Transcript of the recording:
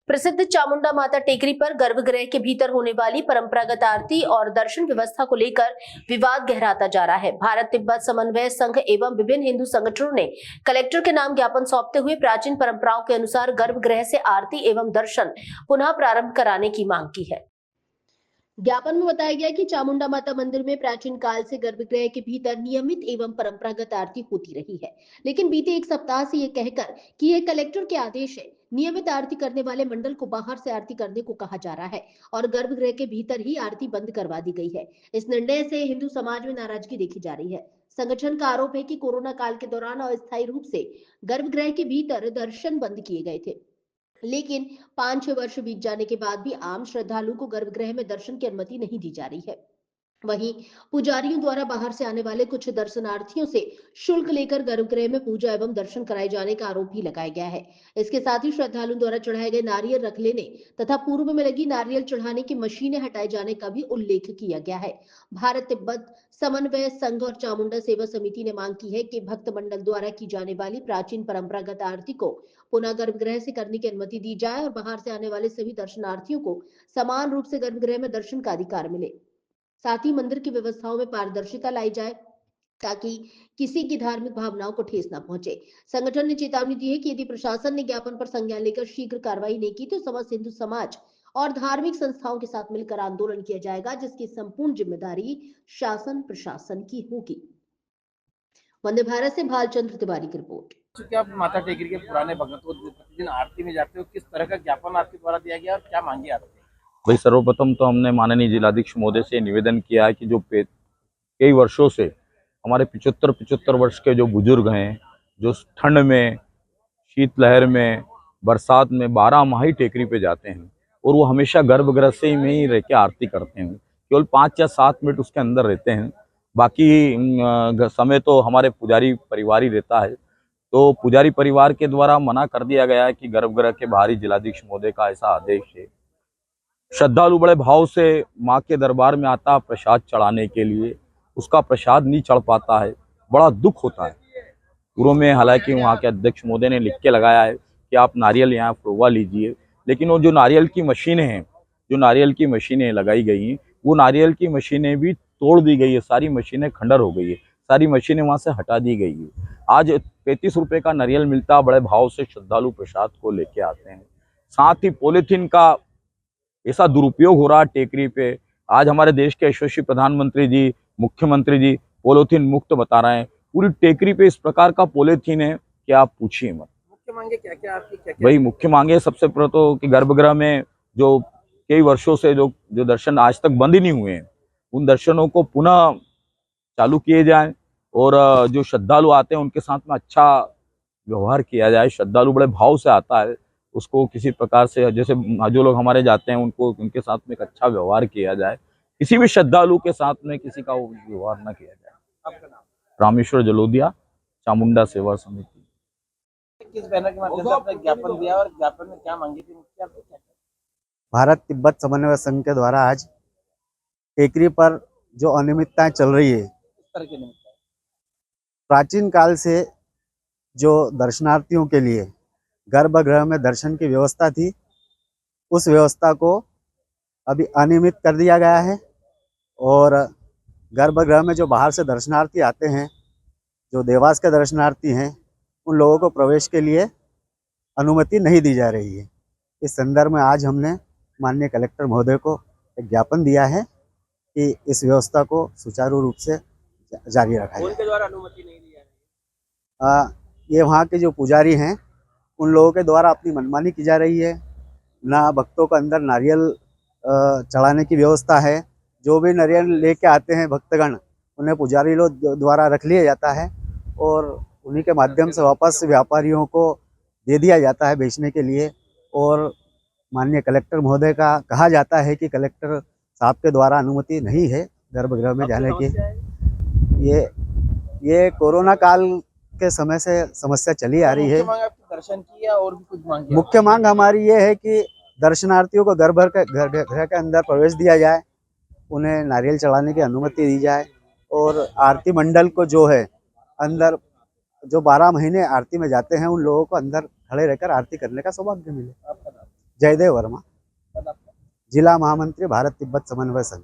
प्रसिद्ध चामुंडा माता टेकरी पर गर्भगृह के भीतर होने वाली परंपरागत आरती और दर्शन व्यवस्था को लेकर विवाद गहराता जा रहा है। भारत तिब्बत समन्वय संघ एवं विभिन्न हिंदू संगठनों ने कलेक्टर के नाम ज्ञापन सौंपते हुए प्राचीन परंपराओं के अनुसार गर्भगृह से आरती एवं दर्शन पुनः प्रारंभ कराने की मांग की है। ज्ञापन में बताया गया कि चामुंडा माता मंदिर में प्राचीन काल से गर्भगृह के भीतर नियमित एवं परंपरागत आरती होती रही है, लेकिन बीते एक सप्ताह से ये कहकर कि यह कलेक्टर के आदेश है, नियमित आरती करने वाले मंडल को बाहर से आरती करने को कहा जा रहा है और गर्भगृह के भीतर ही आरती बंद करवा दी गई है। इस निर्णय से हिंदू समाज में नाराजगी देखी जा रही है। संगठन का आरोप है कि कोरोना काल के दौरान अस्थायी रूप से गर्भगृह के भीतर दर्शन बंद किए गए थे, लेकिन 5-6 वर्ष बीत जाने के बाद भी आम श्रद्धालु को गर्भगृह में दर्शन की अनुमति नहीं दी जा रही है। वहीं पुजारियों द्वारा बाहर से आने वाले कुछ दर्शनार्थियों से शुल्क लेकर गर्भगृह में पूजा एवं दर्शन कराए जाने का आरोप भी लगाया गया है। इसके साथ ही श्रद्धालुओं द्वारा चढ़ाए गए नारियल रख लेने तथा पूर्व में लगी नारियल चढ़ाने की मशीनें हटाए जाने का भी उल्लेख किया गया है। भारत तिब्बत समन्वय संघ और चामुंडा सेवा समिति ने मांग की है कि भक्त मंडल द्वारा की जाने वाली प्राचीन परंपरागत आरती को पुनः गर्भगृह से करने की अनुमति दी जाए और बाहर से आने वाले सभी दर्शनार्थियों को समान रूप से गर्भगृह में दर्शन का अधिकार मिले। साथ ही मंदिर की व्यवस्थाओं में पारदर्शिता लाई जाए ताकि किसी की धार्मिक भावनाओं को ठेस न पहुंचे। संगठन ने चेतावनी दी है कि यदि प्रशासन ने ज्ञापन पर संज्ञान लेकर शीघ्र कार्रवाई नहीं की तो समस्त हिंदू समाज और धार्मिक संस्थाओं के साथ मिलकर आंदोलन किया जाएगा, जिसकी संपूर्ण जिम्मेदारी शासन प्रशासन की होगी। वंदे भारत से भालचंद्र तिवारी की रिपोर्ट। तो क्या आप माता टेकरी के पुराने भक्त को प्रतिदिन आरती में जाते हो, किस तरह का ज्ञापन आपके द्वारा दिया गया और क्या मांगी आपने? भाई सर्वप्रथम तो हमने माननीय जिलाधीश महोदय से निवेदन किया है कि जो कई वर्षों से हमारे 75 वर्ष के जो बुजुर्ग हैं, जो ठंड में, शीतलहर में, बरसात में 12 माह ही टेकरी पे जाते हैं और वो हमेशा गर्भगृह से में ही रह के आरती करते हैं। केवल 5 या 7 मिनट उसके अंदर रहते हैं, बाकी समय तो हमारे पुजारी परिवार ही रहता है। तो पुजारी परिवार के द्वारा मना कर दिया गया है कि गर्भगृह के बाहरी जिलाधीश महोदय का ऐसा आदेश है। श्रद्धालु बड़े भाव से माँ के दरबार में आता है प्रसाद चढ़ाने के लिए, उसका प्रसाद नहीं चढ़ पाता है, बड़ा दुख होता है। पूर्व में हालांकि वहाँ के अध्यक्ष महोदय ने लिख के लगाया है कि आप नारियल यहाँ फुलवा लीजिए, लेकिन वो जो नारियल की मशीनें हैं, जो नारियल की मशीनें लगाई गई हैं, वो नारियल की मशीनें भी तोड़ दी गई है, सारी मशीनें खंडर हो गई है, सारी मशीनें वहाँ से हटा दी गई है। आज 35 रुपये का नारियल मिलता, बड़े भाव से श्रद्धालु प्रसाद को लेके आते हैं। साथ ही पॉलीथीन का ऐसा दुरुपयोग हो रहा है टेकरी पे। आज हमारे देश के यशस्वी प्रधानमंत्री जी, मुख्यमंत्री जी पॉलीथीन मुक्त बता रहे हैं। पूरी टेकरी पे इस प्रकार का पॉलीथीन है कि आप पूछिए मत। मुख्य मांगे क्या क्या आपकी? क्या भाई मुख्य मांगे सबसे पहले तो कि गर्भगृह में जो कई वर्षों से जो दर्शन आज तक बंद ही नहीं हुए हैं, उन दर्शनों को पुनः चालू किए जाएं और जो श्रद्धालु आते हैं उनके साथ में अच्छा व्यवहार किया जाए। श्रद्धालु बड़े भाव से आता है, उसको किसी प्रकार से, जैसे जो लोग हमारे जाते हैं उनको उनके साथ में एक अच्छा व्यवहार किया जाए। किसी भी श्रद्धालु के साथ में किसी का व्यवहार न किया जाए। आपका नाम? रामेश्वर जलोदिया, चामुंडा सेवा समिति। किस बैनर के माध्यम से आपने ज्ञापन दिया और ज्ञापन में क्या मांगी थी? मुख्य आपने क्या किया? भारत तिब्बत समन्वय संघ के द्वारा आज टेकरी पर जो अनियमितताएं चल रही है, किस तरह की निमित्त है? प्राचीन काल से जो दर्शनार्थियों के लिए गर्भगृह में दर्शन की व्यवस्था थी, उस व्यवस्था को अभी अनियमित कर दिया गया है और गर्भगृह में जो बाहर से दर्शनार्थी आते हैं, जो देवास के दर्शनार्थी हैं, उन लोगों को प्रवेश के लिए अनुमति नहीं दी जा रही है। इस संदर्भ में आज हमने माननीय कलेक्टर महोदय को एक ज्ञापन दिया है कि इस व्यवस्था को सुचारू रूप से जारी रखा जाए। उनके द्वारा अनुमति नहीं दी जा रही? ये वहाँ के जो पुजारी हैं, उन लोगों के द्वारा अपनी मनमानी की जा रही है। ना भक्तों को अंदर नारियल चढ़ाने की व्यवस्था है। जो भी नारियल लेके आते हैं भक्तगण, उन्हें पुजारी लोग द्वारा रख लिया जाता है और उन्हीं के माध्यम से वापस व्यापारियों को दे दिया जाता है बेचने के लिए। और माननीय कलेक्टर महोदय का कहा जाता है कि कलेक्टर साहब के द्वारा अनुमति नहीं है गर्भगृह में जाने की। ये कोरोना काल के समय से समस्या चली आ रही है। दर्शन की या और भी कुछ मांग? मुख्य मांग हमारी ये है कि दर्शनार्थियों को गर्भगृह के अंदर प्रवेश दिया जाए, उन्हें नारियल चढ़ाने की अनुमति दी जाए और आरती मंडल को जो है अंदर, जो 12 महीने आरती में जाते हैं, उन लोगों को अंदर खड़े रहकर आरती करने का सौभाग्य मिले। जयदेव वर्मा, पद आपका? जिला महामंत्री भारत तिब्बत समन्वय संघ।